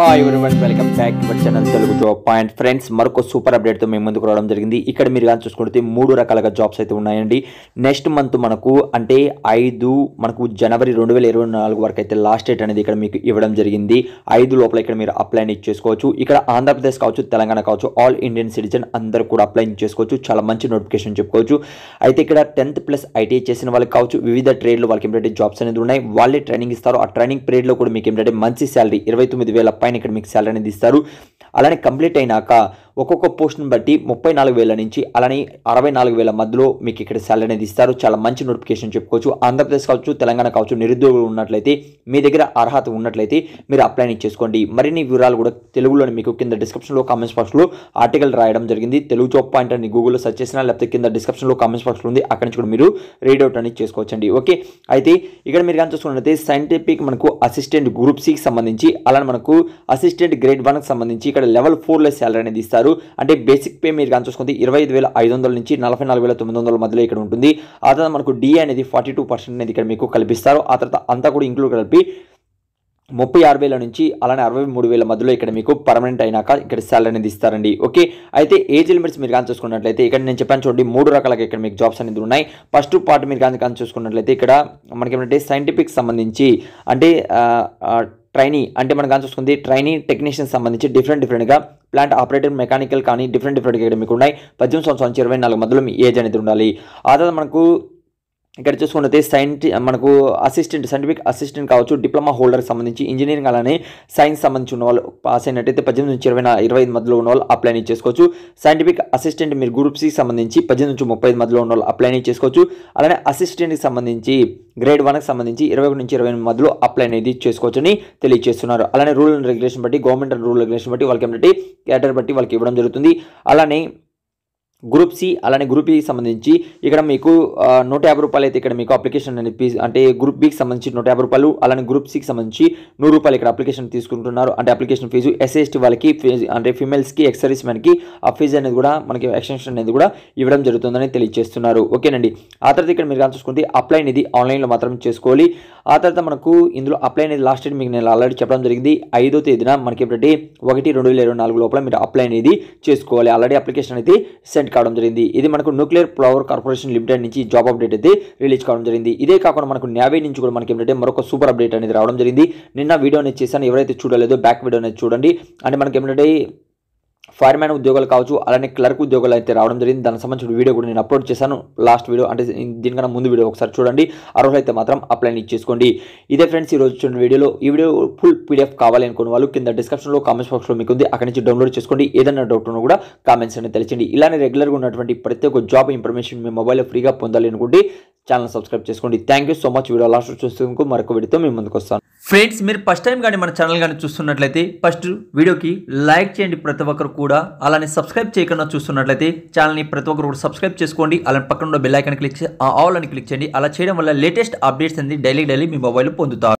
Hi everyone, welcome back to our channel Telugu job point. Friends, మరొక super అప్డేట్తో మేము ముందుకు రావడం జరిగింది. ఇక్కడ మీరు కానీ చూసుకుంటే 3 రకాలుగా జాబ్స్ అయితే ఉన్నాయండి. నెక్స్ట్ మంత్ మనకు అంటే 5 జనవరి 2024 వరకు అయితే లాస్ట్ డేట్ అనేది ఇక్కడ మీకు ఇవ్వడం జరిగింది. 5 లోపల ఇక్కడ మీరు అప్లై చేసుకోవచ్చు. ఇక్కడ ఆంధ్రప్రదేశ్ కావచ్చు, తెలంగాణ కావచ్చు, ఆల్ ఇండియన్ సిటిజన్ అందరూ కూడా అప్లై చేసుకోవచ్చు. చాలా మంచి నోటిఫికేషన్ చెప్పుకోవచ్చు. అయితే ఇక్కడ 10th ప్లస్ ఐటీఐ చేసిన వాళ్ళకి కావచ్చు, వివిధ ట్రేడ్లో వాళ్ళకి ఏంటంటే జాబ్స్ అనేది ఉన్నాయి. వాళ్ళే ట్రైనింగ్ ఇస్తారు. ఆ ట్రైనింగ్ పీరియడ్లో కూడా మీకు ఏంటంటే మంచి శాలరీ 29,000 పైన ఇక్కడ మీకు శాలరీ అనేది ఇస్తారు. అలానే కంప్లీట్ అయినాక ఒక్కొక్క పోస్ట్ని బట్టి 34,000 నుంచి అలానే 64,000 మధ్యలో మీకు ఇక్కడ శాలరీ అనేది ఇస్తారు. చాలా మంచి నోటిఫికేషన్ చెప్పుకోవచ్చు. ఆంధ్రప్రదేశ్ కావచ్చు, తెలంగాణ కావచ్చు, నిరుద్యోగులు ఉన్నట్లయితే మీ దగ్గర అర్హత ఉన్నట్లయితే మీరు అప్లై చేసుకోండి. మరిన్ని వివరాలు కూడా తెలుగులో మీకు కింద డిస్క్రిప్షన్లో కామెంట్స్ బాక్స్లో ఆర్టికల్ రాయడం జరిగింది. తెలుగు జాబ్ పాయింట్ అని గూగుల్లో సెర్చ్ చేసినా లేకపోతే కింద డిస్క్రిప్షన్లో కామెంట్స్ బాక్స్లో ఉంది, అక్కడి నుంచి కూడా మీరు రీడ్ అవుట్ అనేది చేసుకోవచ్చండి. ఓకే, అయితే ఇక్కడ మీరు కానీ చూసుకున్నట్లయితే సైంటిఫిక్ మనకు అసిస్టెంట్ గ్రూప్ సికి సంబంధించి అలానే మనకు అసిస్టెంట్ గ్రేడ్ 1కి సంబంధించి ఇక్కడ లెవెల్ 4లో శాలరీ అనేది ఇస్తారు. అంటే బేసిక్ పే మీరు కానీ చూసుకుంటే 25,500 నుంచి 44,900 మధ్యలో ఇక్కడ ఉంటుంది. ఆ తర్వాత మనకు డిఏ అనేది 42% అనేది ఇక్కడ మీకు కల్పిస్తారు. ఆ తర్వాత అంతా కూడా ఇంక్లూడ్ కలిపి 36,000 నుంచి అలానే 63,000 మధ్యలో ఇక్కడ మీకు పర్మనెంట్ అయినాక ఇక్కడ శాలరీ అనేది ఇస్తారండి. ఓకే, అయితే ఏజ్ లిమిట్స్ మీరు కానీ చూసుకున్నట్లయితే ఇక్కడ నేను చెప్పాను చూడండి, 3 రకాలుగా ఇక్కడ మీకు జాబ్స్ అనేది ఉన్నాయి. ఫస్ట్ పార్ట్ మీరు కానీ చూసుకున్నట్లయితే ఇక్కడ మనకి ఏమంటే సైంటిఫిక్ సంబంధించి అంటే ట్రైనీ అంటే మనం కానీ చూసుకుంది ట్రైనీ టెక్నీషియన్ సంబంధించి డిఫరెంట్గా ప్లాంట్ ఆపరేటర్ మెకానికల్ కానీ డిఫరెంట్గా ఇక్కడ మీకు ఉన్నాయి. 18 సంవత్సరాల నుంచి 24 మధ్యలో మీ ఏజ్ అనేది ఉండాలి. ఆ తర్వాత మనకు ఇక్కడ చూసుకుంటే మనకు సైంటిఫిక్ అసిస్టెంట్ కావచ్చు, డిప్లొమా హోల్డర్కి సంబంధించి ఇంజనీరింగ్ అలానే సైన్స్ సంబంధించి ఉన్న వాళ్ళు పాస్ అయినట్టయితే 18 నుంచి 25 మధ్యలో ఉన్న వాళ్ళు అప్లై చేసుకోవచ్చు. సైంటిఫిక్ అసిస్టెంట్ మీరు గ్రూప్ సికి సంబంధించి 18 నుంచి 35 మధ్యలో ఉన్న వాళ్ళు అప్లై చేసుకోవచ్చు. అలానే అసిస్టెంట్కి సంబంధించి గ్రేడ్ 1కి సంబంధించి 21 నుంచి 28 మధ్యలో అప్లై అనేది చేసుకోవచ్చు అని తెలియజేస్తున్నారు. అలానే రూల్ అండ్ రెగ్యులేషన్ బట్టి గవర్నమెంట్ రూల్ రెగ్యులేషన్ బట్టి వాళ్ళకి ఏంటంటే క్యాటర్ బట్టి వాళ్ళకి ఇవ్వడం జరుగుతుంది. అలానే గ్రూప్ సి అలానే గ్రూప్ ఈకి సంబంధించి ఇక్కడ మీకు 150 రూపాయలు అయితే ఇక్కడ మీకు అప్లికేషన్ అనేది ఫీజు అంటే గ్రూప్ బికి సంబంధించి 150 రూపాయలు అలానే గ్రూప్ సికి సంబంధించి 100 రూపాయలు ఇక్కడ అప్లికేషన్ తీసుకుంటున్నారు. అంటే అప్లికేషన్ ఫీజు ఎస్సీ వాళ్ళకి ఫీజు అంటే ఫీమేల్స్కి ఎక్స్ సర్వీస్ మ్యాన్కి ఆ ఫీజు అనేది కూడా మనకి ఎక్స్టెన్షన్ అనేది కూడా ఇవ్వడం జరుగుతుందని తెలియజేస్తున్నారు. ఓకేనండి. ఆ తర్వాత ఇక్కడ మీరు కానీ చూసుకుంటే అప్లై అనేది ఆన్లైన్లో మాత్రం చేసుకోవాలి. ఆ తర్వాత మనకు ఇందులో అప్లై అనేది లాస్ట్ డేట్ మీకు నేను ఆల్రెడీ చెప్పడం జరిగింది. 5వ తేదీన మనకి ఏంటంటే 1/2024 లోపల మీరు అప్లై అనేది చేసుకోవాలి. ఆల్రెడీ అప్లికేషన్ అయితే సెండ్ కావడం జరిగింది. ఇది మనకు న్యూక్లియర్ పవర్ కార్పొరేషన్ లిమిటెడ్ నుంచి జాబ్ అప్డేట్ అయితే రిలీజ్ కావడం జరిగింది. ఇదే కాకుండా మనకు నేవీ నుంచి కూడా మనకి ఏంటంటే మరొక సూపర్ అప్డేట్ అనేది రావడం జరిగింది. నిన్న వీడియో అనేది చేశాను, ఎవరైతే చూడలేదో బ్యాక్ వీడియో అనేది చూడండి. అంటే మనకి ఏంటంటే ఫైర్మ్యాన్ ఉద్యోగాలు కావచ్చు అలానే క్లర్క్ ఉద్యోగాలు అయితే రావడం జరిగింది. దానికి సంబంధించిన వీడియో కూడా నేను అప్లోడ్ చేశాను. లాస్ట్ వీడియో అంటే దీనికన్నా ముందు వీడియో ఒకసారి చూడండి. అర్హులు అయితే మాత్రం అప్లై చేసుకోండి. ఇదే ఫ్రెండ్స్ ఈరోజు చూడండి వీడియోలో. ఈ వీడియో ఫుల్ పీడిఎఫ్ కావాలి అనుకున్న వాళ్ళు కింద డిస్క్రిప్షన్లో కామెంట్స్ బాక్స్లో మీకు ఉంది, అక్కడి నుంచి డౌన్లోడ్ చేసుకోండి. ఏదైనా డౌట్ ఉన్నా కూడా కామెంట్స్ అనేది తెలియజేయండి. ఇలానే రెగ్యులర్గా ఉన్నటువంటి ప్రతి ఒక్క జాబ్ ఇన్ఫర్మేషన్ మీ మొబైల్లో ఫ్రీగా పొందాలి అనుకుంటే ఛానల్ సబ్స్క్రైబ్ చేసుకోండి. Thank you so much. Video last చూసేందుకు మరొక వీడియోతో మేము ముందుకు వస్తాను. ఫ్రెండ్స్, మీరు ఫస్ట్ టైం కానీ మన ఛానల్ కానీ చూస్తున్నట్లయితే ఫస్ట్ వీడియోకి లైక్ చేయండి ప్రతి ఒక్కరు కూడా. అలానే సబ్స్క్రైబ్ చేయకుండా చూస్తున్నట్లయితే ఛానల్ని ప్రతి ఒక్కరు కూడా సబ్స్క్రైబ్ చేసుకోండి. అలానే పక్కన ఉన్న బెల్ ఐకాన్ క్లిక్ చేసి ఆల్ అని క్లిక్ చేయండి. అలా చేయడం వల్ల లేటెస్ట్ అప్డేట్స్ అనేది డైలీ మీ మొబైల్లో పొందుతారు.